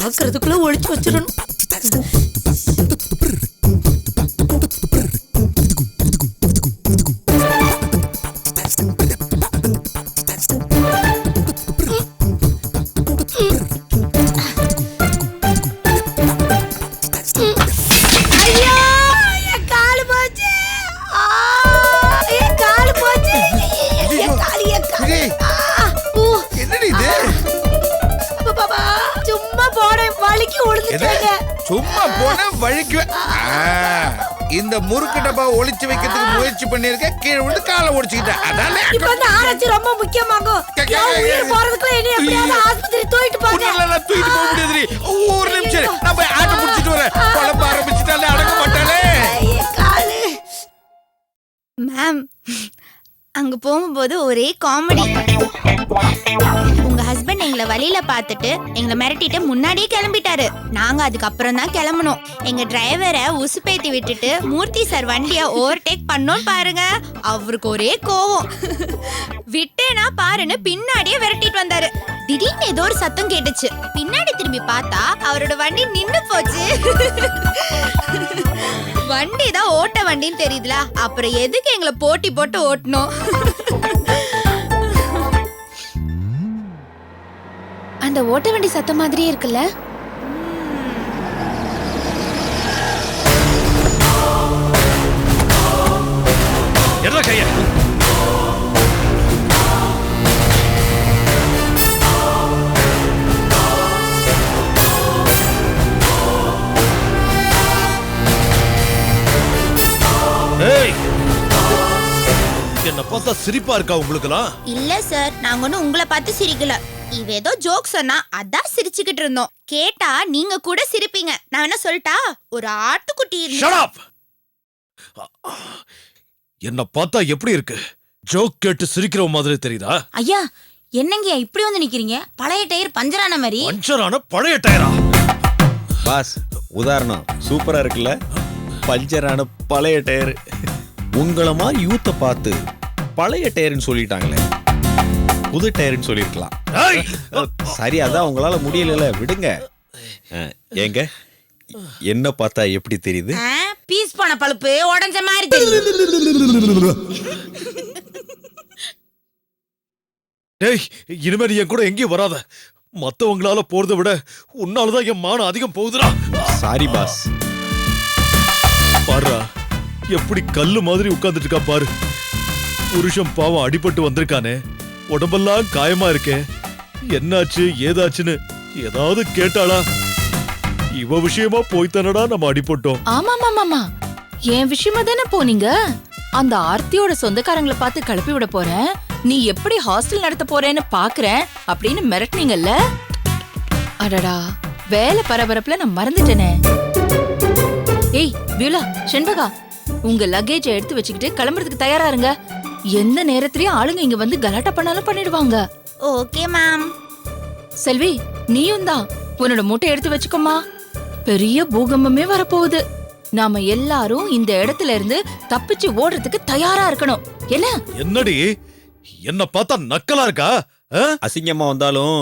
பாக்குறதுக்குள்ள ஒளிச்சு வச்சிடணும். சும்மா போன வழிக்கு இந்த முறுக்கு டப்பா ஒளிச்சு வைக்கிறதுக்கு முயற்சி பண்ணிருக்க, கீழே விழுந்து காலை ஒடிச்சுக்கிட்டேன். அதானே இப்ப வந்து ஆராய்ச்சி ரொம்ப முக்கியமாகும். உயிர் போறதுக்குள்ள என்ன எப்படியாவது ஆஸ்பத்திரி தூக்கிட்டு போங்க. தூக்கிட்டு போக முடியாது. ஒரு நிமிஷம் நான் போய் ஆட்டை பிடிச்சிட்டு வரேன். குழம்பு ஆரம்பிச்சுட்டாலே அடங்க மாட்டாளே. மேம், அங்க போகும்போது ஒரே காமெடி. உங்க ஹஸ்பண்ட் எங்களை வழியில பார்த்துட்டு எங்களை மிரட்டிட்டு முன்னாடியே கிளம்பிட்டாரு. நாங்க அதுக்கப்புறம் தான் கிளம்பணும். எங்க டிரைவரை உசுப்பேத்தி விட்டுட்டு மூர்த்தி சார் வண்டியை ஓவர்டேக் பண்ணோம் பாருங்க. அவருக்கு ஒரே கோவம். விட்டேனா பாருன்னு பின்னாடியே விரட்டிட்டு வந்தாரு. திடீர்னு ஏதோ ஒரு சத்தம் கேட்டுச்சு. பின்னாடி திரும்பி பார்த்தா அவரோட வண்டி நின்னு போச்சு. வண்டி தான் ஓட்ட வண்டின்னு தெரியுதுல, அப்புறம் எதுக்கு எங்களை போட்டி போட்டு ஓட்டணும்? அந்த ஓட்ட வண்டி சத்தம் மாதிரியே இருக்குல்ல. என்ன கைய என்ன பார்த்தா சிரிப்பா இருக்கா உங்களுக்குலாம்? இல்ல சார், நாங்க ஒன்னும் உங்களை பார்த்து சிரிக்கல. இவ ஏதோ ஜோக் சொன்னா அதான் சிரிச்சுக்கிட்டு இருந்தோம். கேட்டா நீங்க கூட சிரிப்பீங்க. நான் என்ன சொல்லிட்டா, ஒரு ஆட்டுக்குட்டி. Shut up! என்ன பார்த்தா எப்படி இருக்கு? ஜோக் கேட்டு சிரிக்கிற மாதிரி தெரியுதா? ஐயா, என்னங்க இப்படி வந்து நிக்கிறீங்க? பழைய டயர் பஞ்சரான மாதிரி. பஞ்சரான பழைய டயரா? பாஸ், உதாரணம் சூப்பரா இருக்குல்ல. பஞ்சரான பழைய டயர். உங்கள மாதிரி யூத்தை பார்த்து பழைய டயர்னு சொல்லிட்டாங்களே, புது டயர்னு சொல்லிருக்கலாம். சரி, அதான் உங்களால முடியல, விடுங்க. ஏங்க, என்ன பார்த்தா எப்படி தெரியுது? பீஸ் போன பழுப்பு உடைஞ்ச மாதிரி தெரியுது. டேய், இனிமே நீ என் கூட எங்கேயும் வராத. மத்தவங்களால போறதை விட உன்னாலதான் என் மானம் அதிகம் போகுதுடா. Sorry boss. பாருடா, எப்படி கல்லு மாதிரி உட்கார்ந்துட்டு இருக்கா பாரு. புருஷன் பாவம் அடிபட்டு வந்திருக்கானே, உடம்பெல்லாம் காயமா இருக்கே. என்னாச்சு ஏதாச்சுன்னு ஏதாவது கேட்டாளா? இவ விஷயமா போய்த்தானடா நம்ம அடிபட்டோம். ஆமா, என் விஷயமா தானே போனீங்க. அந்த ஆர்த்தியோட சொந்தக்காரங்களை பார்த்து கிளப்பி விட போறேன், நீ எப்படி ஹாஸ்டல் நடத்த போறேன்னு பாக்குறேன் அப்படின்னு மிரட்டினீங்கல்ல. அடடா, வேலை பரபரப்புல நான் மறந்துட்டேனே. ஏய் வியூலா, செண்பகா, உங்க லக்கேஜ் எடுத்து வச்சுக்கிட்டு கிளம்புறதுக்கு தயாரா இருங்க. எந்த நேரத்திலயும் ஆளுங்க இங்க வந்து கலாட்டா பண்ணாலும் பண்ணிடுவாங்க. Okay ma'am. செல்வி, நீயும் தான் உன்னோட மூட்டை எடுத்து வச்சுக்கோமா. பெரிய பூகம்பமே வரப்போகுது. நாம எல்லாரும் இந்த இடத்துல இருந்து தப்பிச்சு ஓடுறதுக்கு தயாரா இருக்கணும். என்ன என்னடி, என்ன பார்த்தா நக்கலா இருக்கா? அசிங்கமா வந்தாலும்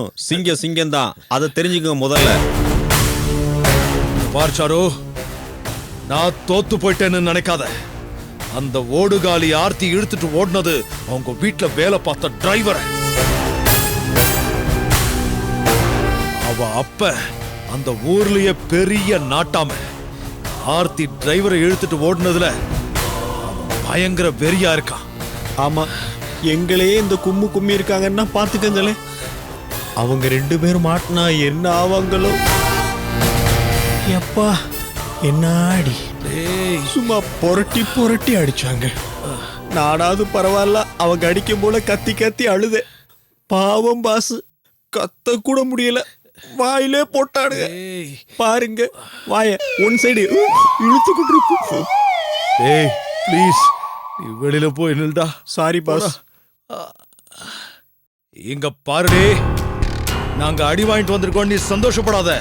சிங்கம் தான், அதை தெரிஞ்சுக்க முதல்ல. பார்ச்சாரோ, நான் தோத்து போயிட்டேன்னு நினைக்காத. அந்த ஓடுகாலி ஆர்த்தி இழுத்துட்டு ஓடுனது அவங்க வீட்டுல வேலை பார்த்த டிரைவரை. அவ அப்ப அந்த ஊர்லயே பெரிய நாட்டாம. ஆர்த்தி டிரைவரை இழுத்துட்டு ஓடுனதுல பயங்கர வெறியா இருக்கான். ஆமா, எங்களே இந்த கும்மி இருக்காங்கன்னா பாத்துக்கங்களே. அவங்க 2 பேரும் மாட்டினா என்ன ஆவாங்களோ. எப்பா என்ன அடி, சும்மா புரட்டி அடிச்சாங்க. நானாவது பரவாயில்ல, அவங்க அடிக்கும் போல கத்தி அழுத. பாவம் பாசு, கத்த கூட முடியல, வாயிலே போட்டாடுங்க. பாருங்க, வாய ஒன் சைடு இழுத்துக்கிட்டு இருக்கு. ஏய் ப்ளீஸ், நீ வெளியில போய் நில்டா. Sorry boss. இங்க பாருடே, நாங்க அடி வாங்கிட்டு வந்திருக்கோம், நீ சந்தோஷப்படாத.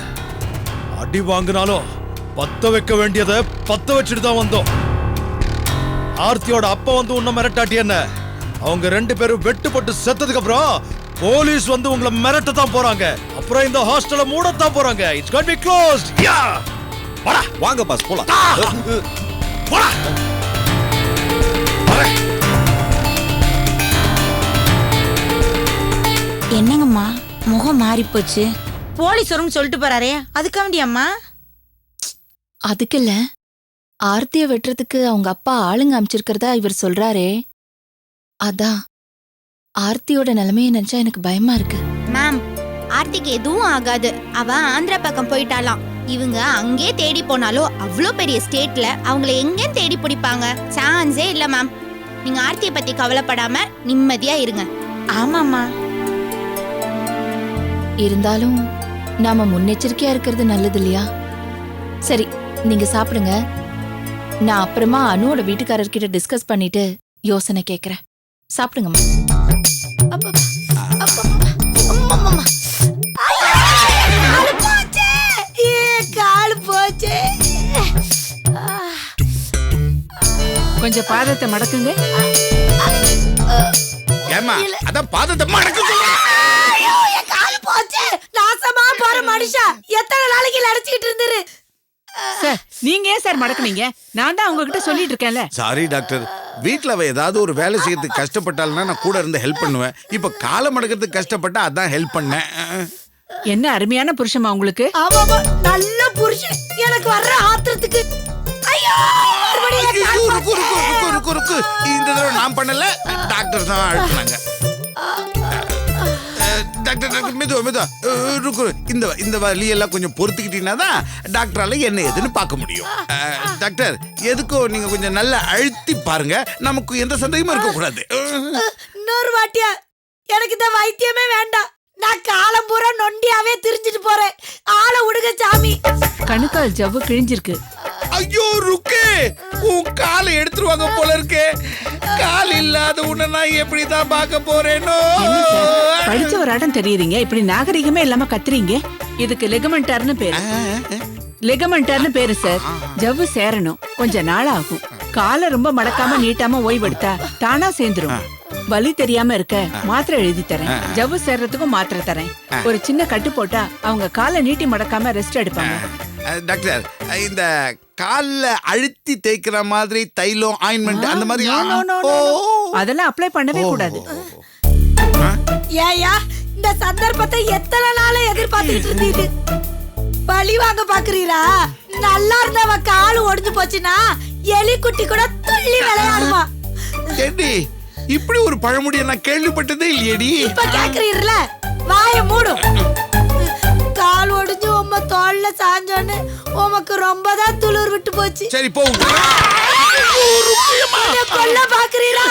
அடி வாங்கினாலும் பத்த வைக்க வேண்டியதை பத்த வச்சுட்டு தான் வந்தோம். ஆர்த்தியோட அப்பா வந்து உன்ன மிரட்டாட்டி என்ன? அவங்க 2 பேரும் வெட்டுப்பட்டு செத்ததுக்கு அப்புறம் போலீஸ் வந்து உங்களை மிரட்ட தான் போறாங்க. அப்புறம் இந்த ஹாஸ்டலை மூடத்தான் போறாங்க. It's going to be closed. Yeah வாடா, வாங்க பாஸ் போலாம். போடா. என்னங்கம்மா முகம் மாறி போச்சு? போலீஸ் வரும்னு சொல்லிட்டு போறாரே, அதுக்காக வேண்டியம்மா? அதுக்கு இல்ல, ஆர்த்திய வெட்டுறதுக்கு அவங்க அப்பா ஆளுங்க அமைச்சிருக்கிறதா இவர் சொல்றாரே, அதான் ஆர்த்தியோட நிலைமைய நினைச்சா எனக்கு பயமா இருக்கு. மேம், ஆர்த்திக்கு எதுவும் ஆகாது. அவ ஆந்திரா பக்கம் போயிட்டாலாம். இவங்க அங்கே தேடி போனாலும் அவ்வளோ பெரிய ஸ்டேட்ல அவங்கள எங்க தேடி பிடிப்பாங்க? சான்ஸே இல்ல மேம். நீங்க ஆர்த்தியை பத்தி கவலைப்படாம நிம்மதியா இருங்க. ஆமாம்மா. இருந்தாலும் நாம முன்னெச்சரிக்கையா இருக்கிறது நல்லது இல்லையா? சரி, நீங்க சாப்பிடுங்க. நான் அப்புறமா அனுவோட வீட்டுக்காரர்கிட்ட டிஸ்கஸ் பண்ணிட்டு யோசனை கேக்குறேன். சாப்பிடுங்கம்மா. கால் போச்சு. கொஞ்சம் பாதத்தை மடக்குங்க. ஏமா அதான் பாதத்தை மடக்க சொல்றேன். ஐயோ, என் கால் போச்சு. நாசமா போற மனுஷா, எத்தனை நாளைக்கு அடிச்சிட்டு இருந்துரு. சார், நீங்க ஏன் சார் மடக்குனீங்க? நான் தான் உங்ககிட்ட சொல்லிட்டு இருக்கேன்ல. சாரி டாக்டர், வீட்டுல அவ ஏதாவது ஒரு வேலை செய்யறதுக்கு கஷ்டப்பட்டாள்னா நான் கூட இருந்து ஹெல்ப் பண்ணுவேன். இப்ப காலை மடக்கிறதுக்கு கஷ்டப்பட்டா அதான் ஹெல்ப் பண்ணேன். என்ன அருமையான புருஷமா உங்களுக்கு. ஆமாமா, நல்ல புருஷன். எனக்கு வர்ற ஆத்திரத்துக்கு ஐயோ மறுபடியும் என் கால் போச்சு. குறுக்கு இந்த தடவை நான் பண்ணல, டாக்டர் தான் அழுத்தினாங்க. டாக்டர் டாக்டர் மெதுவா ருக்கு. இந்த வலியெல்லாம் கொஞ்சம் பொறுத்துக்கிட்டீங்கன்னா தான் டாக்டரால என்ன ஏதுன்னு பார்க்க முடியும். டாக்டர், எதுக்கோ நீங்க கொஞ்சம் நல்லா அழுத்தி பாருங்க, நமக்கு எந்த சந்தேகமும் இருக்கக்கூடாது. இன்னொரு வாட்டியா? எனக்கு இந்த வைத்தியமே வேண்டாம். நான் காலம் பூரா நொண்டியாவே திரிஞ்சிட்டு போறேன். ஆளை விடுங்க சாமி. கணுக்கால் ஜவ்வு கிழிஞ்சிருக்கு. ஐயோ ருக்கு, உன் காலை எடுத்துருவாங்க போல இருக்கு. கால் இல்லாத உன்னை நான் எப்படிதான் பார்க்க போறேனோ. என்ன சார், படிச்ச ஒரு இடம் தெரியுறீங்க, இப்படி நாகரிகமே இல்லாம கத்துறீங்க. இதுக்கு லெகமெண்டார்னு பேரு. லெகமெண்டார்னு பேரு சார். ஜவ்வு சேரணும், கொஞ்ச நாள் ஆகும். காலை ரொம்ப மடக்காம நீட்டாம ஓய்வெடுத்தா தானா சேர்ந்துரும். வலி தெரியாம இருக்க மாத்திரை எழுதி தரேன். ஜவ்வு சேர்றதுக்கும் மாத்திரை தரேன். ஒரு சின்ன கட்டு போட்டா அவங்க காலை நீட்டி மடக்காம ரெஸ்ட் எடுப்பாங்க. டாக்டர், இந்த கால்ல அழுத்தி தேய்க்கிற மாதிரி தைலம், ஆயின்மெண்ட் அந்த மாதிரி அதெல்லாம் அப்ளை பண்ணவே கூடாது. ஏயா, இந்த சந்தர்ப்பத்தை எத்தனை நாளா எதிர்பார்த்துட்டு இருந்தீங்க? பழி வாங்க பாக்குறீரா? நல்லா இருந்தவ காலு ஒடிஞ்சு போச்சுன்னா எலி குட்டி கூட துள்ளி விளையாடுவா. ஏடி, இப்படி ஒரு பழமொழியை நான் கேள்விப்பட்டதே இல்லையேடி. இப்ப கேக்குறீர்ல, வாய மூடும். கால் ஒடிஞ்சு உம்ம தோல்ல சாஞ்சோன்னு உமக்கு ரொம்ப தான் துளிர் விட்டு போச்சு. சரி போ. கொல்ல பாக்குறீரா?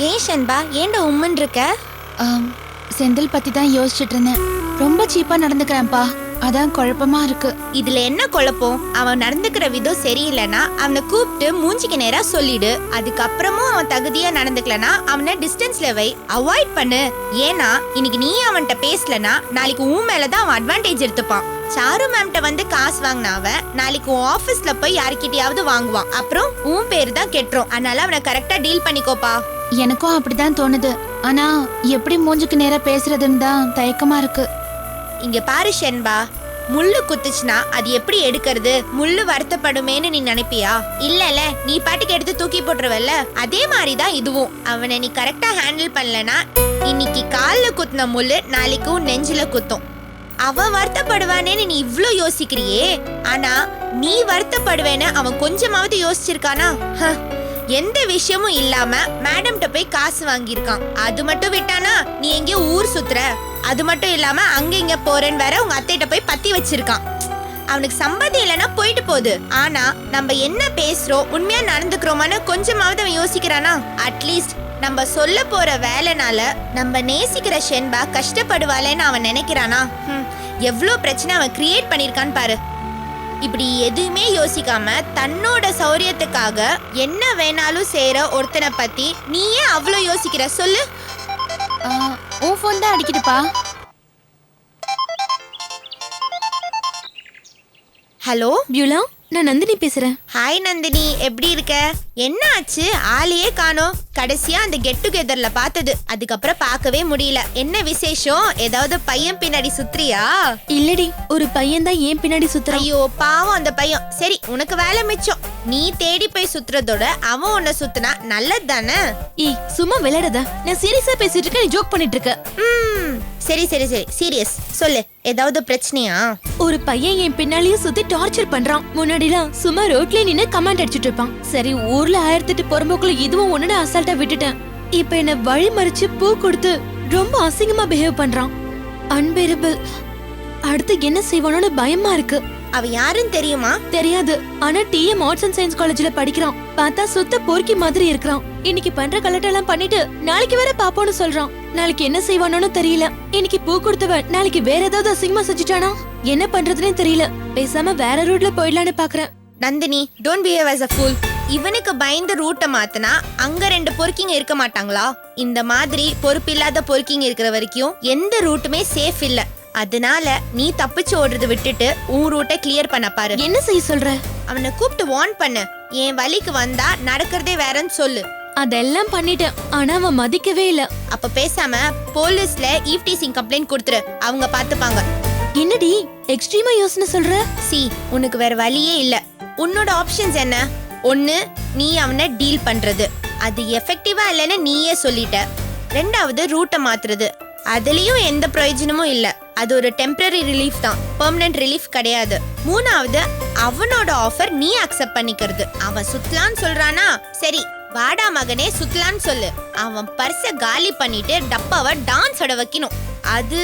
ஏன் ஷன்பா, ஏன்டா உம்மன் இருக்க? செந்தில் பத்தி தான் யோசிச்சுட்டு இருந்தேன். ரொம்ப சீப்பா நடந்துக்கிறேன்ப்பா, அதான் குழப்பமா இருக்கு. இதுல என்ன குழப்பம்? அவன் நடந்துக்கிற விதம் சரியில்லைன்னா அவனை கூப்பிட்டு மூஞ்சிக்கு நேரா சொல்லிடு. அதுக்கப்புறமும் அவன் தகுதியா நடந்துக்கலனா அவனை டிஸ்டன்ஸ்ல வை, அவாய்ட் பண்ணு. ஏன்னா இன்னைக்கு நீ அவன்கிட்ட பேசலனா நாளைக்கு உன் மேலதான் அவன் அட்வான்டேஜ் எடுத்துப்பான். சாரு மேம்கிட்ட வந்து காசு வாங்கின அவன் நாளைக்கு உன் ஆபீஸ்ல போய் யார்கிட்டயாவது வாங்குவான். அப்புறம் உன் பேரு தான் கெட்டுரும். அதனால அவனை கரெக்டா டீல் பண்ணிக்கோப்பா. எனக்கும் அப்படிதான் தோணுது. ஆனா எப்படி மூஞ்சுக்கு நேரா பேசுறதுன்னு தான் தயக்கமா இருக்கு. இங்க பாரு ஷென்பா, முள்ளு குத்துச்சுனா அது எப்படி எடுக்கிறது? முள்ளு வருத்தப்படுமேன்னு நீ நினைப்பியா? இல்லல, நீ பாட்டுக்கு எடுத்து தூக்கி போட்டுருவல்ல. அதே மாதிரிதான் இதுவும். அவனை நீ கரெக்டா ஹேண்டில் பண்ணலனா இன்னைக்கு கால்ல குத்துன முள்ளு நாளைக்கு உன் நெஞ்சில குத்தும். அவன் வருத்தப்படுவானேன்னு நீ இவ்ளோ யோசிக்கிறியே, ஆனா நீ வருத்தப்படுவேன்னு அவன் கொஞ்சமாவது யோசிச்சிருக்கானா? எந்த விஷயமும் இல்லாம மேடம்கிட்ட போய் காசு வாங்கியிருக்கான். அது மட்டும் விட்டானா நீ எங்கேயோ ஊர் சுத்துற, அது மட்டும் இல்லாம அங்க இங்க போறேன்னு வேற உங்க அத்தைகிட்ட போய் பத்தி வச்சிருக்கான். அவனுக்கு சம்பந்தம் இல்லைன்னா போயிட்டு போகுது. ஆனா நம்ம என்ன பேசுறோம், உண்மையா நடந்துக்கிறோமான்னு கொஞ்சமாவது அவன் யோசிக்கிறானா? அட்லீஸ்ட் நம்ம சொல்ல போற வேலைனால நம்ம நேசிக்கிற ஷென்பா கஷ்டப்படுவாளேன்னு அவன் நினைக்கிறானா? எவ்வளோ பிரச்சனை அவன் கிரியேட் பண்ணிருக்கான்னு பாரு. இப்படி எதுவுமே யோசிக்காம தன்னோட சௌரியத்துக்காக என்ன வேணாலும் செய்யற ஒருத்தனை பத்தி நீ ஏன் அவ்வளோ யோசிக்கிற சொல்லு? உன் ஃபோன் தான் அடிக்குதுப்பா. ஹலோ பியூலா, நான் நந்தினி பேசுறேன். ஹாய் நந்தினி, எப்படி இருக்க? என்ன ஆச்சு? ஆளையே காணோம். கடைசியா அந்த கெட் டுகெதர்ல பார்த்தது, அதுக்கப்புறம் பார்க்கவே முடியல. என்ன விசேஷம்? ஏதாவது பையன் பின்னாடி சுத்துறியா? இல்லடி, ஒரு பையன் தான் ஏன் பின்னாடி சுத்துறான். ஐயோ பாவம் அந்த பையன். சரி, உனக்கு வேலை மிச்சம். நீ தேடி போய் சுத்துறதோட அவன் உன்னை சுத்துனா நல்லது தானே? ஏய், சும்மா விளையாடாத. நான் சீரியஸா பேசிட்டு இருக்கேன், நீ ஜோக் பண்ணிட்டு இருக்க. சரி சரி சரி, சீரியஸ் சொல்லு. ஏதாவது பிரச்சனையா? ஒரு பையன் என் பின்னாலேயே சுத்தி டார்ச்சர் பண்றான். முன்னாடிலாம் சும்மா ரோட்ல நின்னு கமெண்ட் அடிச்சிட்டு இருப்பான். சரி, ஊர்ல 1008 புறம்போக்குல இதுவும் ஒண்ணுன்னு அசால்ட்டா விட்டுட்டேன். இப்ப என்ன வழி மறிச்சு பூ கொடுத்து ரொம்ப அசிங்கமா பிஹேவ் பண்றான். அன்பேரபிள். அடுத்து என்ன செய்வானோன்னு பயமா இருக்கு. அவன் யாருன்னு தெரியுமா? தெரியாது, ஆனா டிஎம் ஆர்ட்ஸ் அண்ட் சயின்ஸ் காலேஜ்ல படிக்கிறான். பார்த்தா சுத்த பொறுக்கி மாதிரி இருக்கிறான். இன்னைக்கு பண்ற கலட்டெல்லாம் பண்ணிட்டு நாளைக்கு வேற பாப்போன்னு சொல்றான். நாளைக்கு என்ன செய்வானோன்னு தெரியல. இன்னைக்கு பூ கொடுத்தவன் நாளைக்கு வேற ஏதாவது அசிங்கமா செஞ்சுட்டானா? என்ன பண்றதுன்னு தெரியல. பேசாம வேற ரூட்ல போயிடலான்னு பாக்குறேன். Nandini, don't behave as a fool. இவனுக்கு பயந்து ரூட்டை மாத்தினா அங்க 2 பொறுக்கிங்க இருக்க மாட்டாங்களா? இந்த மாதிரி பொறுப்பில்லாத பொறுக்கிங்க இருக்கிற வரைக்கும் எந்த ரூட்டுமே சேஃப் இல்ல. அதனால நீ தப்பிச்சு ஓடுறத விட்டுட்டு உன் ரூட்டை கிளியர் பண்ண பாரு. என்ன செய்ய சொல்ற? அவனை கூப்பிட்டு வார்ன் பண்ணு. என் வழிக்கு வந்தா நடக்கிறதே வேறன்னு சொல்லு. அதெல்லாம் பண்ணிட்டேன், ஆனா அவன் மதிக்கவே இல்ல. அப்ப பேசாம போலீஸ்ல ஈவ்டீசிங் கம்ப்ளைண்ட் கொடுத்துரு, அவங்க பாத்துப்பாங்க. என்னடி எக்ஸ்ட்ரீமா யோசனை சொல்ற? சி, உனக்கு வேற வழியே இல்ல. உன்னோட ஆப்ஷன்ஸ் என்ன? ஒன்னு, நீ அவனை டீல் பண்றது. அது எஃபெக்டிவா இல்லைன்னு நீயே சொல்லிட்ட. 2வது ரூட்டை மாத்துறது. அதுலயும் எந்த பிரயோஜனமும் இல்ல. அது ஒரு டெம்பரரி ரிலீஃப் தான், பெர்மனன்ட் ரிலீஃப் கிடையாது. 3வது, அவனோட ஆஃபர் நீ அக்செப்ட் பண்ணிக்கிறது. அவன் சுத்தலான்னு சொல்றானா, சரி வாடா மகனே சுத்தலான்னு சொல்லு. அவன் பர்ஸ காலி பண்ணிட்டு டப்பாவை டான்ஸோட வைக்கணும். அது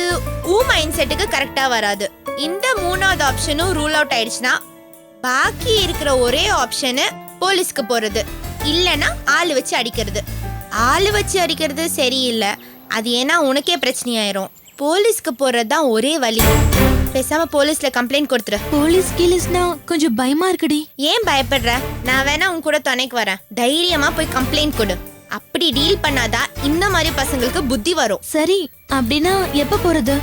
மைண்ட் செட்டுக்கு கரெக்டா வராது. இந்த 3வது ஆப்ஷனும் ரூல் அவுட் ஆயிடுச்சுன்னா பாக்கி இருக்கிற ஒரே ஆப்ஷனு போலீஸ்க்கு போறது, இல்லனா ஆளு வச்சு அடிக்கிறது. ஆளு வச்சு அடிக்கிறது சரியில்லை, அது ஏன்னா உனக்கே பிரச்சனையாயிரும். போலீஸ்க்கு போறதுதான் ஒரே வழி. பேசாம போலீஸ்ல கம்ப்ளைண்ட் கொடுத்துரு. போலீஸ் கீழஸ்னா கொஞ்சம் பயமா இருக்குடி. ஏன் பயப்படுற? நான் வேணா உன் கூட துணைக்கு வரேன். தைரியமா போய் கம்ப்ளைண்ட் கொடு. அப்படி டீல் பண்ணாதான் இந்த மாதிரி பசங்களுக்கு புத்தி வரும். சரி, அப்படின்னா எப்ப போறது?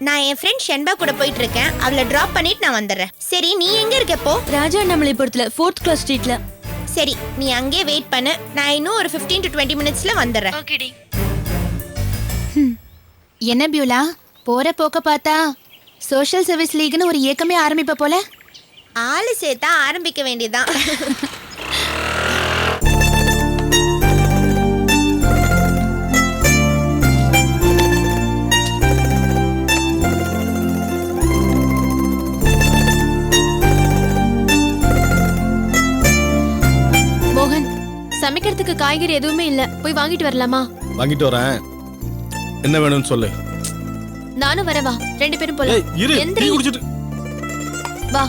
நான் என் ஃப்ரெண்ட் ஷென்பா கூட போயிட்டு இருக்கேன். அவளை டிராப் பண்ணிட்டு நான் வந்துடுறேன். சரி, நீ எங்க இருக்கப்போ? ராஜா நம்மளைபுரத்துல 4th கிளாஸ் ஸ்ட்ரீட்ல. சரி, நீ அங்கே வெயிட் பண்ணு. நான் இன்னும் ஒரு 15 to 20 மினிட்ஸ்ல வந்துடுறேன். ஓகேடி. என்ன பியூலா, போற போக்க பார்த்தா சோஷியல் சர்வீஸ் லீக்னு ஒரு இயக்கமே ஆரம்பிப்ப போல. ஆளு சேர்த்தா ஆரம்பிக்க வேண்டியதுதான். மோகன், சமைக்கிறதுக்கு காய்கறி எதுவுமே இல்ல, போய் வாங்கிட்டு வரலாமா? வாங்கிட்டு வரேன். என்ன வேணும்னு சொல்லு. நானும் வரவா? 2 பேரும் போலாம். ஏய், இரு, டீ குடிச்சிட்டு வா.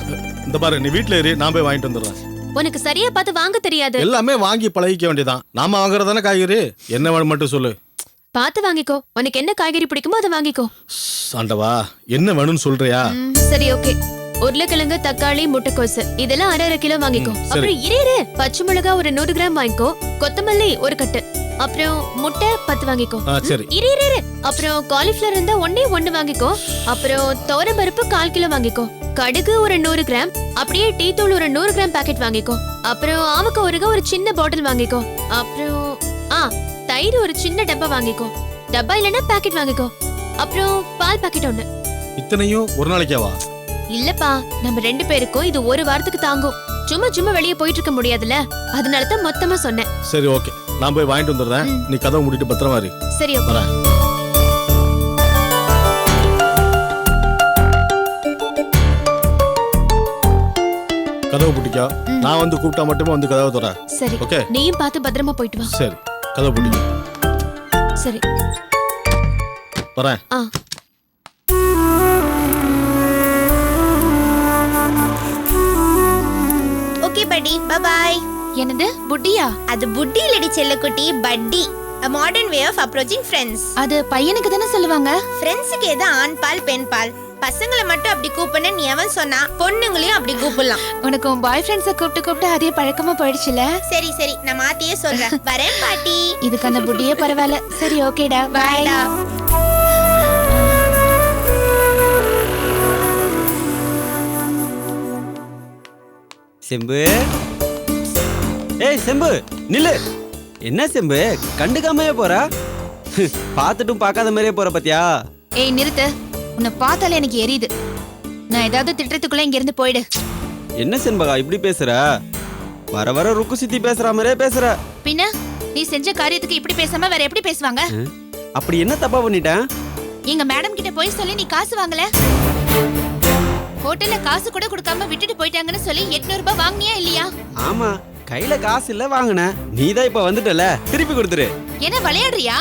இந்த பாரு, நீ வீட்ல இரு, நான் போய் வாங்கிட்டு வந்துடுறேன். உனக்கு சரியா பார்த்து வாங்க தெரியாது. எல்லாமே வாங்கி பழகிக்க வேண்டியதான். நாம வாங்குறதானே காய்கறி. என்ன வேணும் மட்டும் சொல்லு. பார்த்து வாங்கிக்கோ. உனக்கு என்ன காய்கறி பிடிக்குமோ அதை வாங்கிக்கோ. ஆண்டவா, என்ன வேணும்னு சொல்றியா? சரி, ஓகே. உருளைக்கிழங்கு, தக்காளி, முட்டைக்கோசு இதெல்லாம் 1/2 கிலோ வாங்கிக்கோ. அப்புறம் இரு, பச்சை மிளகாய் ஒரு 100 கிராம் வாங்கிக்கோ. கொத்தமல்லி 1 கட்டு. அப்புறம் முட்டை 10 வாங்கிக்கோ. சரி. இரு. அப்புறம் காலிஃபிளவர் இருந்தா 1 வாங்கிக்கோ. அப்புறம் துவரம் பருப்பு 1/4 கிலோ வாங்கிக்கோ. கடுகு ஒரு 100 கிராம். அப்படியே டீ தூள் ஒரு 100 கிராம் பாக்கெட் வாங்கிக்கோ. அப்புறம் ஆவக்காய் ஊறுகாய் ஒரு சின்ன பாட்டில் வாங்கிக்கோ. அப்புறம் தயிர் ஒரு சின்ன டப்பா வாங்கிக்கோ. டப்பா இல்லைன்னா பாக்கெட் வாங்கிக்கோ. அப்புறம் பால் பாக்கெட் 1. இத்தனையும் ஒரு நாளைக்காவா? இல்லப்பா, நம்ம 2 பேருக்கும் இது 1 வாரத்துக்கு தாங்கும். சும்மா வெளியே போயிட்டு இருக்க முடியாதுல்ல, அதனால தான் மொத்தமா சொன்னேன். சரி, ஓகே. நான் போய் வாங்கிட்டு வந்துடுறேன். நீ கதவை மூடிட்டு பத்திரமா இரு. சரி, ஓகே. வரேன். கதவை பூட்டிக்கா. நான் வந்து கூப்பிட்டா மட்டுமே வந்து கதவை தர. சரி, ஓகே. நீயும் பார்த்து பத்திரமா போயிட்டு வா. சரி, கதவை பூட்டிக்கா. சரி, வரேன். ஓகே பட்டி, பை பை. என்னது புட்டியா? அது புட்டி இல்லடி செல்லக்குட்டி, பட்டி. A modern way of approaching friends. அது பையனுக்கு தானே சொல்லுவாங்க. ஃப்ரெண்ட்ஸுக்கு எது ஆண் பால் பெண் பால்? பசங்களை மட்டும் அப்படி கூப்பிடணும் நீ எவன் சொன்னா? பொண்ணுங்களையும் அப்படி கூப்பிடலாம். உனக்கு உன் பாய் ஃப்ரெண்ட்ஸை கூப்பிட்டு அதே பழக்கமா போயிடுச்சுல. சரி, நான் மாத்தியே சொல்றேன். வரேன் பாட்டி. இதுக்கு அந்த புட்டியே பரவாயில்ல. சரி, ஓகேடா, பாய்டா. செம்பு, ஏய் செம்பு நில்லு. என்ன செம்பு கண்டுக்காமையே போற? பார்த்துட்டும் பார்க்காத மாதிரியே போற பாத்தியா? ஏய் நிறுத்து, உன்னை பார்த்தாலே எனக்கு எரியுது. நான் ஏதாவது திட்டத்துக்குள்ள இங்க இருந்து போயிடு. என்ன செண்பகா இப்படி பேசுற? வர வர ருக்கு சித்தி பேசுற மாதிரியே பேசுற. பின்ன நீ செஞ்ச காரியத்துக்கு இப்படி பேசாம வேற எப்படி பேசுவாங்க? அப்படி என்ன தப்பா பண்ணிட்டேன்? எங்க மேடம் கிட்ட போய் சொல்லி நீ காசு வாங்கல. ஹோட்டல்ல காசு கூட கொடுக்காம விட்டுட்டு போயிட்டாங்கன்னு சொல்லி 800 ரூபாய் வாங்கினியா இல்லையா? ஆமா, கையில காசு இல்ல வாங்கின. நீதான் இப்ப வந்துட்டல, திருப்பி கொடுத்துரு. என்ன விளையாடுறியா?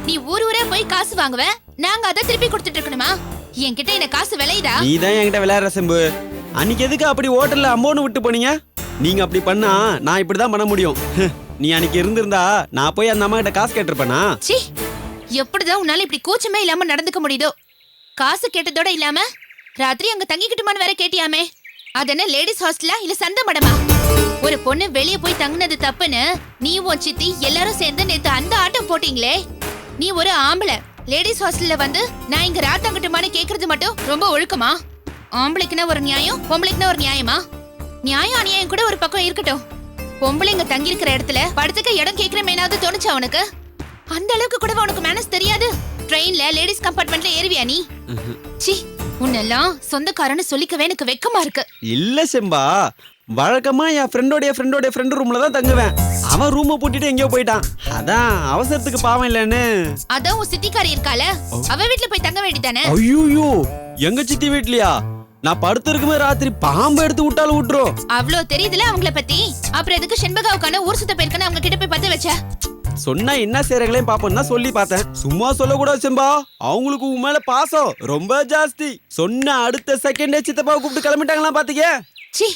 நீ ஊர் ஊரே போய் காசு வாங்குவ, நாங்க அதை திருப்பி கொடுத்துட்டு இருக்கணுமா? என்கிட்ட என்ன காசு விளையுதா? நீதான் என்கிட்ட விளையாடுற செம்பு. அன்னைக்கு எதுக்கு அப்படி ஹோட்டல்ல அம்போன்னு விட்டு போனீங்க? நீங்க அப்படி பண்ணா நான் இப்படிதான் பண்ண முடியும். நீ அன்னைக்கு இருந்திருந்தா நான் போய் அந்த அம்மா கிட்ட காசு கேட்டிருப்பேனா? சீ, எப்படிதான் உன்னால இப்படி கூச்சமே இல்லாம நடந்துக்க முடியுதோ? காசு கேட்டதோட இல்லாம ராத்திரி அங்க தங்கிக்கிட்டுமான்னு வேற கேட்டியாமே. அது என்ன லேடிஸ் ஹாஸ்டலா இல்ல சந்த மடமா? ஒரு பொண்ணு வெளிய போய் தங்குனது தப்புன்னு நீ உன் சித்தி எல்லாரும் சேர்ந்து நேத்து அந்த ஆட்டம் போட்டீங்களே. நீ ஒரு ஆம்பளை லேடிஸ் ஹாஸ்டல்ல வந்து நான் இங்க ராத் தங்கட்டுமான்னு கேக்குறது மட்டும் ரொம்ப ஒழுக்கமா? ஆம்பளைக்குன்னா ஒரு நியாயம், பொம்பளைக்குன்னா ஒரு நியாயமா? நியாயம் அநியாயம் கூட ஒரு பக்கம் இருக்கட்டும். பொம்பளைங்க தங்கி இருக்கிற இடத்துல படுத்துக்க இடம் கேக்குற மேனாவது தோணுச்சா உனக்கு? அந்த அளவுக்கு கூட உனக்கு மேனஸ் தெரியாது? ட்ரெயின்ல லேடிஸ் கம்பார்ட்மெண்ட்ல ஏறுவியா நீ? சி, உன்னெல்லாம் சொந்தக்காரன்னு சொல்லிக்கவே எனக்கு வெக்கமா இருக்கு. இல்ல செம்பா, வழக்கமா என் ஃப்ரெண்டோடைய ஃப்ரெண்ட் ரூம்ல தான் தங்குவேன். அவன் ரூமை பூட்டிட்டு எங்கேயோ போயிட்டான். அதான் அவசரத்துக்கு பாவம் இல்லன்னு. அதான் உன் சித்திக்காரி இருக்கால, அவ வீட்ல போய் தங்க வேண்டியதானே? ஐயோ, எங்க சித்தி வீட்லயா? நான் படுத்திருக்குமே ராத்திரி பாம்பு எடுத்து விட்டாலும் விட்டுரும். அவ்ளோ தெரியுதுல அவங்கள பத்தி. அப்புறம் எதுக்கு செண்பகாவுக்கான ஊர் சுத்த போயிருக்கன்னு அவங்க கிட்ட போய் பத்த வச்ச? சொன்னா என்ன செய்யறங்களையும் பாப்போம்னா சொல்லி பார்த்தேன். சும்மா சொல்லக்கூடாது செம்பா, அவங்களுக்கு உன் மேல பாசம் ரொம்ப ஜாஸ்தி. சொன்ன அடுத்த செகண்டே சித்தப்பாவை கூப்பிட்டு கிளம்பிட்டாங்களா பாத்தீங்க? சி,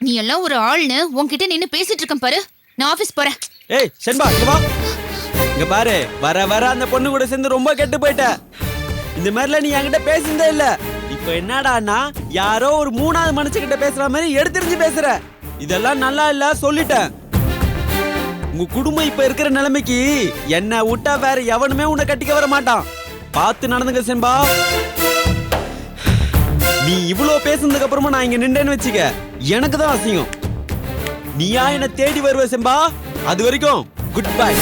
நீ எல்லாம் ஒரு ஆள்னு உன்கிட்ட நின்னு பேசிட்டு இருக்கேன் பாரு. நான் ஆபீஸ் போறேன். ஏய் செண்பா இங்க வா. இங்க பாரு, வர வர அந்த பொண்ணு கூட சேர்ந்து ரொம்ப கெட்டு போயிட்ட. இந்த மாதிரிலாம் நீ என்கிட்ட பேசினதே இல்ல. இப்ப என்னடான்னா யாரோ ஒரு 3வது மனுஷங்கிட்ட பேசுற மாதிரி எடுத்துரிஞ்சு பேசுற. இதெல்லாம் நல்லா இல்ல, சொல்லிட்டேன். உங்க குடும்பம் இப்ப இருக்கிற நிலைமைக்கு என்ன விட்டா வேற எவனுமே உன்னை கட்டிக்க வர மாட்டான். பார்த்து நடந்துங்க செம்பா. நீ இவ்வளோ பேசுனதுக்கு அப்புறமா நான் இங்க நின்றேன்னு வச்சுக்க, எனக்கு தான் அசிங்கம். நீயா என்ன தேடி வருவ செம்பா. அது வரைக்கும் குட் பை.